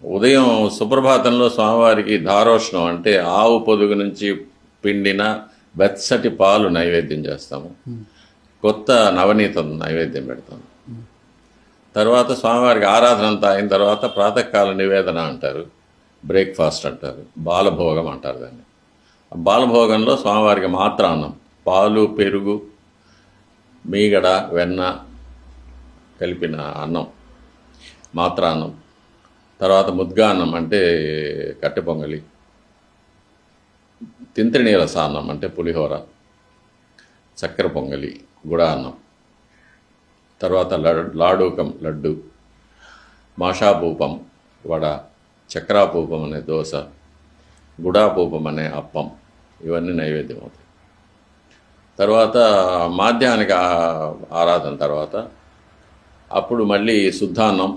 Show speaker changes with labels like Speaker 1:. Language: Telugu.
Speaker 1: ఉదయం సుప్రభాతంలో స్వామివారికి దారోష్ణం అంటే ఆవు పొదుగు నుంచి పిండిన వెచ్చటి పాలు నైవేద్యం చేస్తాము. కొత్త నవనీతం నైవేద్యం పెడతాము. తర్వాత స్వామివారికి ఆరాధన అంతా అయిన తర్వాత ప్రాతకాల నివేదన అంటారు, బ్రేక్ఫాస్ట్ అంటారు, బాలభోగం అంటారు దాన్ని. బాలభోగంలో స్వామివారికి మాత్ర అన్నం, పాలు పెరుగు మీగడ వెన్న కలిపిన అన్నం, మాత్ర అన్నం. తర్వాత ముద్గా అన్నం అంటే కట్టె పొంగలి, తింత్రినీల సాన్నం అంటే పులిహోర, చక్కెర పొంగలి, గుడా అన్నం. తర్వాత లాడూకం లడ్డు, మాషాపూపం వడ, చక్రాపూపం అనే దోశ, గుడాపూపం అనే అప్పం, ఇవన్నీ నైవేద్యం అవుతాయి. తర్వాత మాధ్యాహ్నిక ఆరాధన తర్వాత అప్పుడు మళ్ళీ శుద్ధాన్నం,